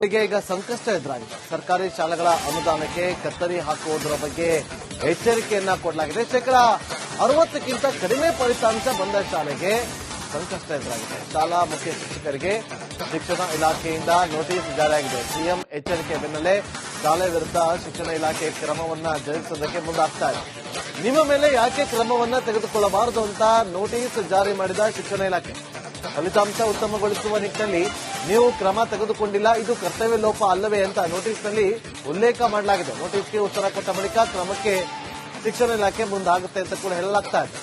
ಈಗ ಸಂಕಷ್ಟ ಎದುರಾಗಿದೆ. ಸರ್ಕಾರಿ ಶಾಲೆಗಳ ಅನುದಾನಕ್ಕೆ ಕತ್ತರಿ ಹಾಕುವುದರ ಬಗ್ಗೆ ಎಚ್ಚರಿಕೆಯನ್ನ ಕೊಡಲಾಗಿದೆ. ಶೇಕಡಾ 60ಕ್ಕಿಂತ ಕಡಿಮೆ ಫಲಿತಾಂಶ ಬಂದ ಶಾಲೆಗೆ ಸಂಕಷ್ಟ ಎದುರಾಗಿದೆ. ಶಾಲಾ ಮುಖ್ಯ ಶಿಕ್ಷಕರಿಗೆ ಶಿಕ್ಷಣ ಇಲಾಖೆಯಿಂದ ನೋಟಿಸ್ ಜಾರಿಯಾಗಿದೆ. ಸಿಎಂ ಎಚ್ಚರಿಕೆ ಬೆನ್ನಲ್ಲೇ ಶಾಲೆ ವಿರುದ್ಧ ಶಿಕ್ಷಣ ಇಲಾಖೆ ಕ್ರಮವನ್ನ ಜರುಗಿಸೋದಕ್ಕೆ ಮುಂದಾಗ್ತಾ ಇದೆ. ನಿಮ್ಮ ಮೇಲೆ ಯಾಕೆ ಕ್ರಮವನ್ನ ತೆಗೆದುಕೊಳ್ಳಬಾರದು ಅಂತ ನೋಟಿಸ್ ಜಾರಿ ಮಾಡಿದ ಶಿಕ್ಷಣ ಇಲಾಖೆ. ಫಲಿತಾಂಶ ಉತ್ತಮಗೊಳಿಸುವ ನಿಟ್ಟಿನಲ್ಲಿ ನೀವು ಕ್ರಮ ತೆಗೆದುಕೊಂಡಿಲ್ಲ, ಇದು ಕರ್ತವ್ಯ ಲೋಪ ಅಲ್ಲವೇ ಅಂತ ನೋಟಿಸ್ನಲ್ಲಿ ಉಲ್ಲೇಖ ಮಾಡಲಾಗಿದೆ. ನೋಟಿಸ್ಗೆ ಉತ್ತರ ಕೊಟ್ಟ ಬಳಿಕ ಕ್ರಮಕ್ಕೆ ಶಿಕ್ಷಣ ಇಲಾಖೆ ಮುಂದಾಗುತ್ತೆ ಅಂತ ಕೂಡ ಹೇಳಲಾಗ್ತಾ ಇದೆ.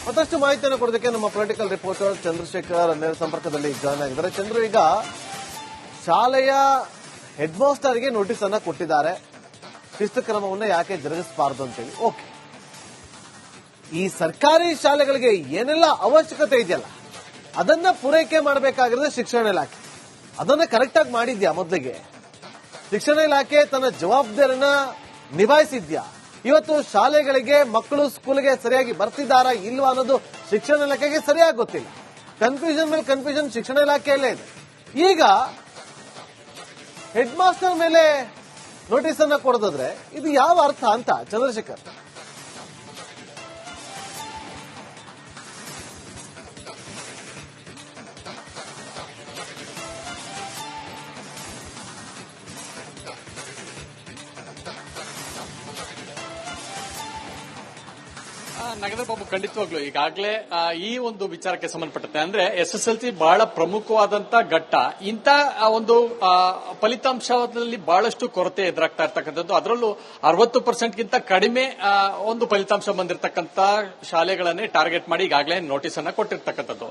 ಮತ್ತಷ್ಟು ಮಾಹಿತಿಯನ್ನು ಕೊಡೋದಕ್ಕೆ ನಮ್ಮ ಪೊಲಿಟಿಕಲ್ ರಿಪೋರ್ಟರ್ ಚಂದ್ರಶೇಖರ್ ನೇರ ಸಂಪರ್ಕದಲ್ಲಿ ಜಾಯ್ನ್ ಆಗಿದ್ದಾರೆ. ಚಂದ್ರು, ಈಗ ಶಾಲೆಯ ಹೆಡ್ ಮಾಸ್ಟರ್ಗೆ ನೋಟಿಸ್ ಅನ್ನ ಕೊಟ್ಟಿದ್ದಾರೆ, ಶಿಸ್ತು ಕ್ರಮವನ್ನು ಯಾಕೆ ಜರುಗಿಸಬಾರದು ಅಂತೇಳಿ. ಓಕೆ, ಈ ಸರ್ಕಾರಿ ಶಾಲೆಗಳಿಗೆ ಏನೆಲ್ಲ ಅವಶ್ಯಕತೆ ಇದೆಯಲ್ಲ ಅದನ್ನ ಪೂರೈಕೆ ಮಾಡಬೇಕಾಗಿರೋದು ಶಿಕ್ಷಣ ಇಲಾಖೆ. ಅದನ್ನ ಕರೆಕ್ಟ್ ಆಗಿ ಮಾಡಿದ್ಯಾ? ಮೊದಲಿಗೆ ಶಿಕ್ಷಣ ಇಲಾಖೆ ತನ್ನ ಜವಾಬ್ದಾರಿಯನ್ನ ನಿಭಾಯಿಸಿದ್ಯಾ? ಇವತ್ತು ಶಾಲೆಗಳಿಗೆ ಮಕ್ಕಳು ಸ್ಕೂಲ್ಗೆ ಸರಿಯಾಗಿ ಬರ್ತಿದ್ದಾರಾ ಇಲ್ವಾ ಅನ್ನೋದು ಶಿಕ್ಷಣ ಇಲಾಖೆಗೆ ಸರಿಯಾಗಿ ಗೊತ್ತಿಲ್ಲ. ಕನ್ಫ್ಯೂಷನ್ ಮೇಲೆ ಕನ್ಫ್ಯೂಷನ್ ಶಿಕ್ಷಣ ಇಲಾಖೆಯಲ್ಲೇ ಇದೆ. ಈಗ ಹೆಡ್ ಮಾಸ್ಟರ್ ಮೇಲೆ ನೋಟಿಸ್ ಅನ್ನ ಕೊಡೋದಾದ್ರೆ ಇದು ಯಾವ ಅರ್ಥ ಅಂತ ಚಂದ್ರಶೇಖರ್? ನಗರ ಬಾಬು, ಖಂಡಿತವಾಗ್ಲು ಈಗಾಗಲೇ ಈ ಒಂದು ವಿಚಾರಕ್ಕೆ ಸಂಬಂಧಪಟ್ಟಂತೆ ಅಂದ್ರೆ SSLC ಬಹಳ ಪ್ರಮುಖವಾದಂತ ಘಟ್ಟ. ಇಂಥ ಒಂದು ಫಲಿತಾಂಶದಲ್ಲಿ ಬಹಳಷ್ಟು ಕೊರತೆ ಎದುರಾಗ್ತಾ ಇರ್ತಕ್ಕಂಥದ್ದು. ಅದರಲ್ಲೂ 60%ಗಿಂತ ಕಡಿಮೆ ಒಂದು ಫಲಿತಾಂಶ ಬಂದಿರತಕ್ಕಂತ ಶಾಲೆಗಳನ್ನೇ ಟಾರ್ಗೆಟ್ ಮಾಡಿ ಈಗಾಗಲೇ ನೋಟಿಸ್ ಅನ್ನ ಕೊಟ್ಟಿರ್ತಕ್ಕಂಥದ್ದು.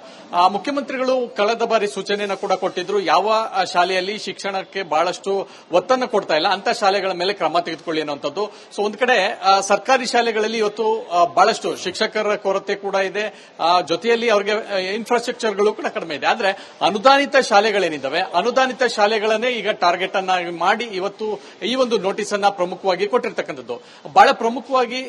ಮುಖ್ಯಮಂತ್ರಿಗಳು ಕಳೆದ ಬಾರಿ ಸೂಚನೆಯನ್ನ ಕೂಡ ಕೊಟ್ಟಿದ್ರು, ಯಾವ ಶಾಲೆಯಲ್ಲಿ ಶಿಕ್ಷಣಕ್ಕೆ ಬಹಳಷ್ಟು ಒತ್ತನ್ನು ಕೊಡ್ತಾ ಇಲ್ಲ ಅಂತ ಶಾಲೆಗಳ ಮೇಲೆ ಕ್ರಮ ತೆಗೆದುಕೊಳ್ಳಿ ಅನ್ನುವಂಥದ್ದು. ಸೊ ಒಂದ್ ಕಡೆ ಸರ್ಕಾರಿ ಶಾಲೆಗಳಲ್ಲಿ ಇವತ್ತು ಬಹಳಷ್ಟು ಶಿಕ್ಷಕರ ಕೊರತೆ ಕೂಡ ಇದೆ, ಜೊತೆಯಲ್ಲಿ ಅವರಿಗೆ ಇನ್ಫ್ರಾಸ್ಟ್ರಕ್ಚರ್ಗಳು ಕೂಡ ಕಡಿಮೆ ಇದೆ. ಆದ್ರೆ ಅನುದಾನಿತ ಶಾಲೆಗಳೇನಿದ್ದಾವೆ, ಅನುದಾನಿತ ಶಾಲೆಗಳನ್ನೇ ಈಗ ಟಾರ್ಗೆಟ್ ಅನ್ನ ಮಾಡಿ ಇವತ್ತು ಈ ಒಂದು ನೋಟಿಸ್ ಅನ್ನ ಪ್ರಮುಖವಾಗಿ ಕೊಟ್ಟಿರ್ತಕ್ಕಂಥದ್ದು. ಬಹಳ ಪ್ರಮುಖವಾಗಿ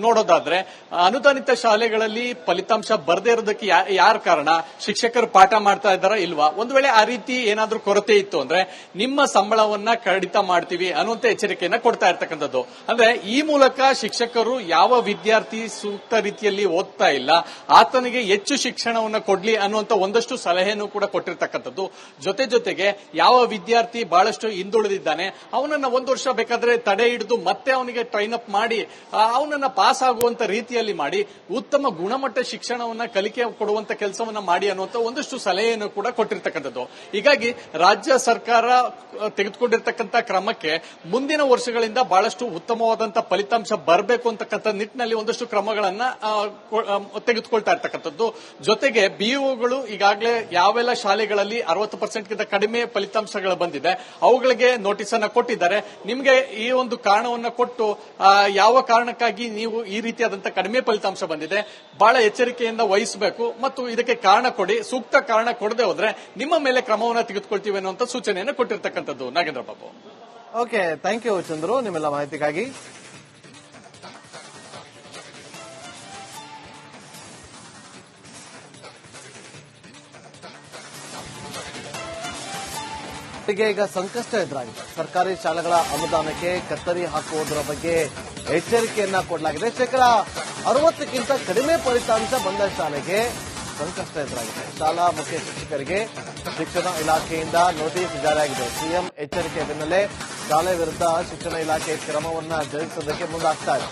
ನೋಡೋದಾದ್ರೆ ಅನುದಾನಿತ ಶಾಲೆಗಳಲ್ಲಿ ಫಲಿತಾಂಶ ಬರದೇ ಇರೋದಕ್ಕೆ ಯಾರ ಕಾರಣ? ಶಿಕ್ಷಕರು ಪಾಠ ಮಾಡ್ತಾ ಇದ್ದಾರಾ ಇಲ್ವಾ? ಒಂದು ವೇಳೆ ಆ ರೀತಿ ಏನಾದ್ರೂ ಕೊರತೆ ಇತ್ತು ಅಂದ್ರೆ ನಿಮ್ಮ ಸಂಬಳವನ್ನ ಕಡಿತ ಮಾಡ್ತೀವಿ ಅನ್ನುವಂತ ಎಚ್ಚರಿಕೆಯನ್ನ ಕೊಡ್ತಾ ಇರ್ತಕ್ಕಂಥದ್ದು. ಅಂದ್ರೆ ಈ ಮೂಲಕ ಶಿಕ್ಷಕರು ಯಾವ ವಿದ್ಯಾರ್ಥಿ ಸೂಕ್ತ ರೀತಿಯಲ್ಲಿ ಓದ್ತಾ ಇಲ್ಲ ಆತನಿಗೆ ಹೆಚ್ಚು ಶಿಕ್ಷಣವನ್ನು ಕೊಡ್ಲಿ ಅನ್ನುವಂತ ಒಂದಷ್ಟು ಸಲಹೆಯನ್ನು ಕೂಡ ಕೊಟ್ಟಿರ್ತಕ್ಕಂಥದ್ದು. ಜೊತೆಗೆ ಯಾವ ವಿದ್ಯಾರ್ಥಿ ಬಹಳಷ್ಟು ಹಿಂದುಳಿದಿದ್ದಾನೆ ಅವನನ್ನ ಒಂದು ವರ್ಷ ಬೇಕಾದ್ರೆ ತಡೆ ಹಿಡಿದು ಮತ್ತೆ ಅವನಿಗೆ ಟ್ರೈನ್ ಅಪ್ ಮಾಡಿ ಅವನನ್ನ ಪಾಸ್ ಆಗುವಂತ ರೀತಿಯಲ್ಲಿ ಮಾಡಿ ಉತ್ತಮ ಗುಣಮಟ್ಟ ಶಿಕ್ಷಣವನ್ನ ಕಲಿಕೆ ಕೊಡುವಂತ ಕೆಲಸವನ್ನ ಮಾಡಿ ಅನ್ನುವಂತ ಒಂದಷ್ಟು ಸಲಹೆಯನ್ನು ಕೂಡ ಕೊಟ್ಟಿರ್ತಕ್ಕಂಥದ್ದು. ಹೀಗಾಗಿ ರಾಜ್ಯ ಸರ್ಕಾರ ತೆಗೆದುಕೊಂಡಿರ್ತಕ್ಕಂಥ ಕ್ರಮಕ್ಕೆ ಮುಂದಿನ ವರ್ಷಗಳಿಂದ ಬಹಳಷ್ಟು ಉತ್ತಮವಾದಂತ ಫಲಿತಾಂಶ ಬರಬೇಕು ಅಂತಕ್ಕಂಥ ನಿಟ್ಟಿನಲ್ಲಿ ಒಂದಷ್ಟು ಕ್ರಮಗಳನ್ನ ತೆಗೆದುಕೊಳ್ತಾ ಇರ್ತಕ್ಕಂಥದ್ದು. ಜೊತೆಗೆ ಬಿಇಒಗಳು ಈಗಾಗಲೇ ಯಾವೆಲ್ಲ ಶಾಲೆಗಳಲ್ಲಿ 60%ಗಿಂತ ಕಡಿಮೆ ಫಲಿತಾಂಶಗಳು ಬಂದಿದೆ ಅವುಗಳಿಗೆ ನೋಟಿಸ್ ಅನ್ನ ಕೊಟ್ಟಿದ್ದಾರೆ. ನಿಮಗೆ ಈ ಒಂದು ಕಾರಣವನ್ನ ಕೊಟ್ಟು ಯಾವ ಕಾರಣಕ್ಕಾಗಿ ನೀವು ಈ ರೀತಿಯಾದಂತಹ ಕಡಿಮೆ ಫಲಿತಾಂಶ ಬಂದಿದೆ ಬಹಳ ಎಚ್ಚರಿಕೆಯಿಂದ ವಹಿಸಬೇಕು ಮತ್ತು ಇದಕ್ಕೆ ಕಾರಣ ಕೊಡಿ, ಸೂಕ್ತ ಕಾರಣ ಕೊಡದೆ ಹೋದ್ರೆ ನಿಮ್ಮ ಮೇಲೆ ಕ್ರಮವನ್ನ ತೆಗೆದುಕೊಳ್ತೀವಿ ಅನ್ನುವಂತ ಸೂಚನೆಯನ್ನು ಕೊಟ್ಟಿರ್ತಕ್ಕಂಥದ್ದು. Nagendra Babu. Okay, thank you Chandru ನಿಮ್ಮೆಲ್ಲ ಮಾಹಿತಿಗಾಗಿ. ಈಗ ಸಂಕಷ್ಟ ಎದುರಾಗಿದೆ. ಸರ್ಕಾರಿ ಶಾಲೆಗಳ ಅನುದಾನಕ್ಕೆ ಕತ್ತರಿ ಹಾಕುವುದರ ಬಗ್ಗೆ ಎಚ್ಚರಿಕೆಯನ್ನ ಕೊಡಲಾಗಿದೆ. ಶೇಕಡಾ 60ಕ್ಕಿಂತ ಕಡಿಮೆ ಫಲಿತಾಂಶ ಬಂದ ಶಾಲೆಗೆ ಸಂಕಷ್ಟ ಎದುರಾಗಿದೆ. ಶಾಲಾ ಮುಖ್ಯ ಶಿಕ್ಷಕರಿಗೆ ಶಿಕ್ಷಣ ಇಲಾಖೆಯಿಂದ ನೋಟಿಸ್ ಜಾರಿಯಾಗಿದೆ. ಸಿಎಂ ಎಚ್ಚರಿಕೆ ಬೆನ್ನಲ್ಲೇ ಶಾಲೆ ವಿರುದ್ಧ ಶಿಕ್ಷಣ ಇಲಾಖೆ ಕ್ರಮವನ್ನ ಜರುಗಿಸೋದಕ್ಕೆ ಮುಂದಾಗ್ತಾ ಇದೆ.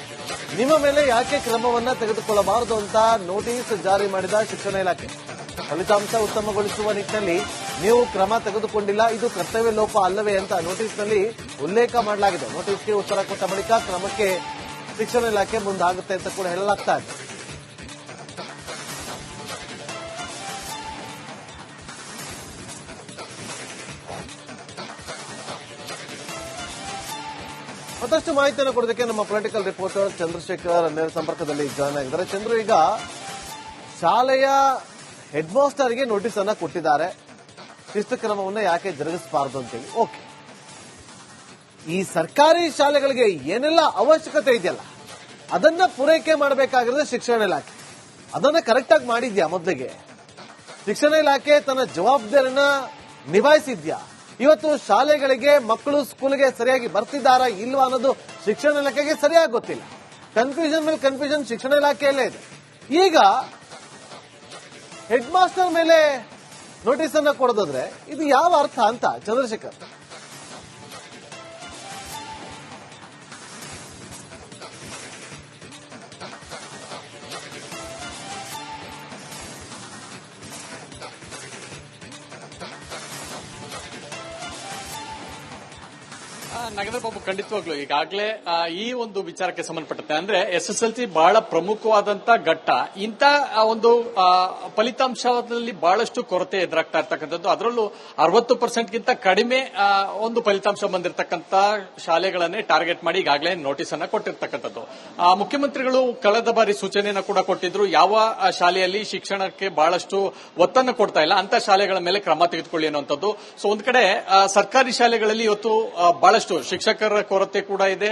ನಿಮ್ಮ ಮೇಲೆ ಯಾಕೆ ಕ್ರಮವನ್ನ ತೆಗೆದುಕೊಳ್ಳಬಾರದು ಅಂತ ನೋಟಿಸ್ ಜಾರಿ ಮಾಡಿದ ಶಿಕ್ಷಣ ಇಲಾಖೆ. ಫಲಿತಾಂಶ ಉತ್ತಮಗೊಳಿಸುವ ನಿಟ್ಟಿನಲ್ಲಿ ನೀವು ಕ್ರಮ ತೆಗೆದುಕೊಂಡಿಲ್ಲ, ಇದು ಕರ್ತವ್ಯ ಲೋಪ ಅಲ್ಲವೇ ಅಂತ ನೋಟಿಸ್ನಲ್ಲಿ ಉಲ್ಲೇಖ ಮಾಡಲಾಗಿದೆ. ನೋಟಿಸ್ಗೆ ಉತ್ತರ ಕೊಟ್ಟ ಬಳಿಕ ಕ್ರಮಕ್ಕೆ ಶಿಕ್ಷಣ ಇಲಾಖೆ ಮುಂದಾಗುತ್ತೆ ಅಂತ ಕೂಡ ಹೇಳಲಾಗ್ತಾ ಇದೆ. ಮತ್ತಷ್ಟು ಮಾಹಿತಿಯನ್ನು ಕೊಡೋದಕ್ಕೆ ನಮ್ಮ ಪೊಲಿಟಿಕಲ್ ರಿಪೋರ್ಟರ್ ಚಂದ್ರಶೇಖರ್ ನೇರ ಸಂಪರ್ಕದಲ್ಲಿ ಜಾಯ್ನ್ ಆಗಿದ್ದಾರೆ. ಚಂದ್ರು, ಈಗ ಶಾಲೆಯ ಹೆಡ್ ಮಾಸ್ಟರ್ಗೆ ನೋಟಿಸ್ ಅನ್ನ ಕೊಟ್ಟಿದ್ದಾರೆ, ಶಿಸ್ತು ಕ್ರಮವನ್ನು ಯಾಕೆ ಜರುಗಿಸಬಾರದು ಅಂತೇಳಿ. ಓಕೆ, ಈ ಸರ್ಕಾರಿ ಶಾಲೆಗಳಿಗೆ ಏನೆಲ್ಲ ಅವಶ್ಯಕತೆ ಇದೆಯಲ್ಲ ಅದನ್ನ ಪೂರೈಕೆ ಮಾಡಬೇಕಾಗಿರೋದು ಶಿಕ್ಷಣ ಇಲಾಖೆ. ಅದನ್ನ ಕರೆಕ್ಟ್ ಆಗಿ ಮಾಡಿದ್ಯಾ? ಮೊದಲಿಗೆ ಶಿಕ್ಷಣ ಇಲಾಖೆ ತನ್ನ ಜವಾಬ್ದಾರಿನ ನಿಭಾಯಿಸಿದ್ಯಾ? ಇವತ್ತು ಶಾಲೆಗಳಿಗೆ ಮಕ್ಕಳು ಸ್ಕೂಲ್ಗೆ ಸರಿಯಾಗಿ ಬರ್ತಿದ್ದಾರಾ ಇಲ್ವಾ ಅನ್ನೋದು ಶಿಕ್ಷಣ ಇಲಾಖೆಗೆ ಸರಿಯಾಗಿ ಗೊತ್ತಿಲ್ಲ. ಕನ್ಫ್ಯೂಷನ್ ಮೇಲೆ ಕನ್ಫ್ಯೂಷನ್ ಶಿಕ್ಷಣ ಇಲಾಖೆಯಲ್ಲೇ ಇದೆ. ಈಗ ಹೆಡ್ ಮಾಸ್ಟರ್ ಮೇಲೆ ನೋಟಿಸ್ ಅನ್ನ ಕೊಡೋದಾದ್ರೆ ಇದು ಯಾವ ಅರ್ಥ ಅಂತ ಚಂದ್ರಶೇಖರ್? ನಾಗೇಂದ್ರ ಬಾಬು, ಖಂಡಿತವಾಗ್ಲು ಈಗಾಗಲೇ ಈ ಒಂದು ವಿಚಾರಕ್ಕೆ ಸಂಬಂಧಪಟ್ಟಂತೆ ಅಂದ್ರೆ SSLC ಬಹಳ ಪ್ರಮುಖವಾದಂತ ಘಟ್ಟ. ಇಂಥ ಒಂದು ಫಲಿತಾಂಶದಲ್ಲಿ ಬಹಳಷ್ಟು ಕೊರತೆ ಎದುರಾಗ್ತಾ ಇರ್ತಕ್ಕಂಥದ್ದು. ಅದರಲ್ಲೂ 60% ಕಡಿಮೆ ಒಂದು ಫಲಿತಾಂಶ ಬಂದಿರತಕ್ಕಂತ ಶಾಲೆಗಳನ್ನೇ ಟಾರ್ಗೆಟ್ ಮಾಡಿ ಈಗಾಗಲೇ ನೋಟಿಸ್ ಅನ್ನ ಕೊಟ್ಟಿರ್ತಕ್ಕಂಥದ್ದು. ಮುಖ್ಯಮಂತ್ರಿಗಳು ಕಳೆದ ಬಾರಿ ಸೂಚನೆಯನ್ನ ಕೂಡ ಕೊಟ್ಟಿದ್ರು, ಯಾವ ಶಾಲೆಯಲ್ಲಿ ಶಿಕ್ಷಣಕ್ಕೆ ಬಹಳಷ್ಟು ಒತ್ತನ್ನು ಕೊಡ್ತಾ ಇಲ್ಲ ಅಂತ ಶಾಲೆಗಳ ಮೇಲೆ ಕ್ರಮ ತೆಗೆದುಕೊಳ್ಳಿ ಅನ್ನುವಂಥದ್ದು. ಸೊ ಒಂದ್ ಕಡೆ ಸರ್ಕಾರಿ ಶಾಲೆಗಳಲ್ಲಿ ಇವತ್ತು ಬಹಳಷ್ಟು ಶಿಕ್ಷಕರ ಕೊರತೆ ಕೂಡ ಇದೆ,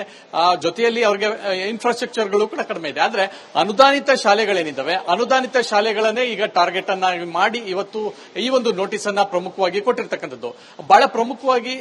ಜೊತೆಯಲ್ಲಿ ಅವರಿಗೆ ಇನ್ಫ್ರಾಸ್ಟ್ರಕ್ಚರ್ಗಳು ಕೂಡ ಕಡಿಮೆ ಇದೆ. ಆದ್ರೆ ಅನುದಾನಿತ ಶಾಲೆಗಳೇನಿದ್ದಾವೆ, ಅನುದಾನಿತ ಶಾಲೆಗಳನ್ನೇ ಈಗ ಟಾರ್ಗೆಟ್ ಅನ್ನ ಮಾಡಿ ಇವತ್ತು ಈ ಒಂದು ನೋಟಿಸ್ ಅನ್ನ ಪ್ರಮುಖವಾಗಿ ಕೊಟ್ಟಿರ್ತಕ್ಕಂಥದ್ದು. ಬಹಳ ಪ್ರಮುಖವಾಗಿ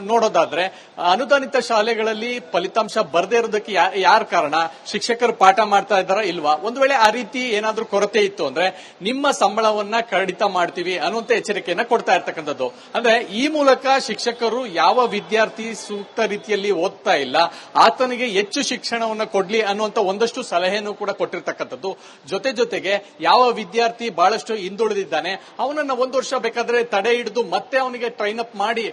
ನೋಡೋದಾದ್ರೆ ಅನುದಾನಿತ ಶಾಲೆಗಳಲ್ಲಿ ಫಲಿತಾಂಶ ಬರದೇ ಇರೋದಕ್ಕೆ ಯಾರು ಕಾರಣ? ಶಿಕ್ಷಕರು ಪಾಠ ಮಾಡ್ತಾ ಇದ್ದಾರಾ ಇಲ್ವಾ? ಒಂದು ವೇಳೆ ಆ ರೀತಿ ಏನಾದ್ರೂ ಕೊರತೆ ಇತ್ತು ಅಂದ್ರೆ ನಿಮ್ಮ ಸಂಬಳವನ್ನ ಕಡಿತ ಮಾಡ್ತೀವಿ ಅನ್ನುವಂತ ಎಚ್ಚರಿಕೆಯನ್ನ ಕೊಡ್ತಾ ಇರ್ತಕ್ಕಂಥದ್ದು. ಅಂದ್ರೆ ಈ ಮೂಲಕ ಶಿಕ್ಷಕರು ಯಾವ ವಿದ್ಯಾರ್ಥಿ ಸೂಕ್ತ ರೀತಿಯಲ್ಲಿ ಓದ್ತಾ ಇಲ್ಲ ಆತನಿಗೆ ಹೆಚ್ಚು ಶಿಕ್ಷಣವನ್ನು ಕೊಡ್ಲಿ ಅನ್ನುವಂತ ಒಂದಷ್ಟು ಸಲಹೆಯನ್ನು ಕೂಡ ಕೊಟ್ಟಿರ್ತಕ್ಕಂಥದ್ದು. ಜೊತೆಗೆ ಯಾವ ವಿದ್ಯಾರ್ಥಿ ಬಹಳಷ್ಟು ಹಿಂದುಳಿದಿದ್ದಾನೆ ಅವನನ್ನ ಒಂದು ವರ್ಷ ಬೇಕಾದ್ರೆ ತಡೆ ಹಿಡಿದು ಮತ್ತೆ ಅವನಿಗೆ ಟ್ರೈನ್ ಅಪ್ ಮಾಡಿ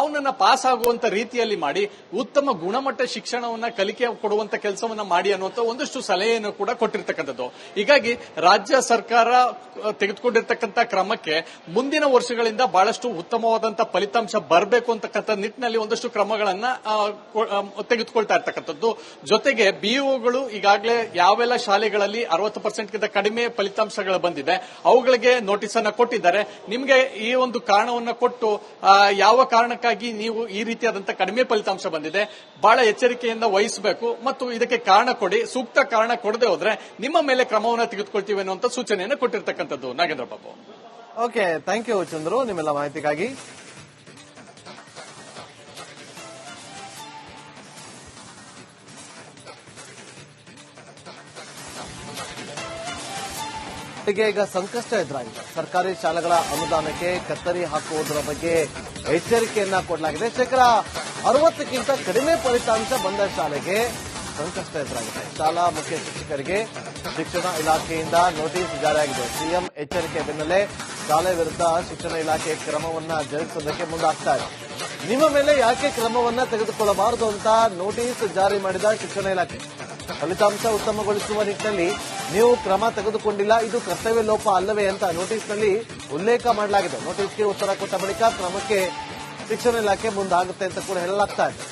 ಅವನನ್ನ ಪಾಸ್ ಆಗುವಂತ ರೀತಿಯಲ್ಲಿ ಮಾಡಿ ಉತ್ತಮ ಗುಣಮಟ್ಟ ಶಿಕ್ಷಣವನ್ನ ಕಲಿಕೆ ಕೊಡುವಂತ ಕೆಲಸವನ್ನ ಮಾಡಿ ಅನ್ನುವಂತ ಒಂದಷ್ಟು ಸಲಹೆಯನ್ನು ಕೂಡ ಕೊಟ್ಟಿರ್ತಕ್ಕಂಥದ್ದು. ಹೀಗಾಗಿ ರಾಜ್ಯ ಸರ್ಕಾರ ತೆಗೆದುಕೊಂಡಿರ್ತಕ್ಕಂಥ ಕ್ರಮಕ್ಕೆ ಮುಂದಿನ ವರ್ಷಗಳಿಂದ ಬಹಳಷ್ಟು ಉತ್ತಮವಾದಂತಹ ಫಲಿತಾಂಶ ಬರಬೇಕು ಅಂತಕ್ಕಂಥ ನಿಟ್ಟಿನಲ್ಲಿ ಒಂದಷ್ಟು ಕ್ರಮಗಳನ್ನ ತೆಗೆದುಕೊಳ್ತಾ ಇರ್ತಕ್ಕಂಥದ್ದು. ಜೊತೆಗೆ ಬಿಇಒಗಳು ಈಗಾಗಲೇ ಯಾವೆಲ್ಲ ಶಾಲೆಗಳಲ್ಲಿ 60% ಕಡಿಮೆ ಫಲಿತಾಂಶಗಳು ಬಂದಿದೆ ಅವುಗಳಿಗೆ ನೋಟಿಸ್ ಅನ್ನ ಕೊಟ್ಟಿದ್ದಾರೆ. ನಿಮಗೆ ಈ ಒಂದು ಕಾರಣವನ್ನ ಕೊಟ್ಟು ಯಾವ ಕಾರಣಕ್ಕಾಗಿ ನೀವು ಈ ರೀತಿಯಾದಂತಹ ಕಡಿಮೆ ಫಲಿತಾಂಶ ಬಂದಿದೆ ಬಹಳ ಎಚ್ಚರಿಕೆಯಿಂದ ವಹಿಸಬೇಕು ಮತ್ತು ಇದಕ್ಕೆ ಕಾರಣ ಕೊಡಿ, ಸೂಕ್ತ ಕಾರಣ ಕೊಡದೆ ಹೋದ್ರೆ ನಿಮ್ಮ ಮೇಲೆ ಕ್ರಮವನ್ನು ತೆಗೆದುಕೊಳ್ತೀವಿ ಅನ್ನುವಂತ ಸೂಚನೆಯನ್ನು ಕೊಟ್ಟಿರ್ತಕ್ಕಂಥದ್ದು. Nagendra Babu. Okay, thank you Chandru ನಿಮ್ಮೆಲ್ಲ ಮಾಹಿತಿಗಾಗಿ. ಈಗ ಸಂಕಷ್ಟ ಎದುರಾಗಿದೆ. ಸರ್ಕಾರಿ ಶಾಲೆಗಳ ಅನುದಾನಕ್ಕೆ ಕತ್ತರಿ ಹಾಕುವುದರ ಬಗ್ಗೆ ಎಚ್ಚರಿಕೆಯನ್ನ ಕೊಡಲಾಗಿದೆ. 60% ಕಡಿಮೆ ಫಲಿತಾಂಶ ಬಂದ ಶಾಲೆಗೆ ಸಂಕಷ್ಟ ಎದುರಾಗಿದೆ. ಶಾಲಾ ಮುಖ್ಯ ಶಿಕ್ಷಕರಿಗೆ ಶಿಕ್ಷಣ ಇಲಾಖೆಯಿಂದ ನೋಟಿಸ್ ಜಾರಿಯಾಗಿದೆ. ಸಿಎಂ ಎಚ್ಚರಿಕೆ ಬೆನ್ನಲ್ಲೇ ಶಾಲೆ ವಿರುದ್ಧ ಶಿಕ್ಷಣ ಇಲಾಖೆ ಕ್ರಮವನ್ನ ಜರುಗಿಸೋದಕ್ಕೆ ಮುಂದಾಗ್ತಾ ಇದೆ. ನಿಮ್ಮ ಮೇಲೆ ಯಾಕೆ ಕ್ರಮವನ್ನ ತೆಗೆದುಕೊಳ್ಳಬಾರದು ಅಂತ ನೋಟಿಸ್ ಜಾರಿ ಮಾಡಿದ ಶಿಕ್ಷಣ ಇಲಾಖೆ. ಫಲಿತಾಂಶ ಉತ್ತಮಗೊಳಿಸುವ ನಿಟ್ಟಿನಲ್ಲಿ ನೀವು ಕ್ರಮ ತೆಗೆದುಕೊಂಡಿಲ್ಲ, ಇದು ಕರ್ತವ್ಯ ಲೋಪ ಅಲ್ಲವೇ ಅಂತ ನೋಟಿಸ್ನಲ್ಲಿ ಉಲ್ಲೇಖ ಮಾಡಲಾಗಿದೆ. ನೋಟಿಸ್ಗೆ ಉತ್ತರ ಕೊಟ್ಟ ಬಳಿಕ ಕ್ರಮಕ್ಕೆ ಶಿಕ್ಷಣ ಇಲಾಖೆ ಮುಂದಾಗುತ್ತೆ ಅಂತ ಕೂಡ ಹೇಳಲಾಗ್ತಾ ಇದೆ.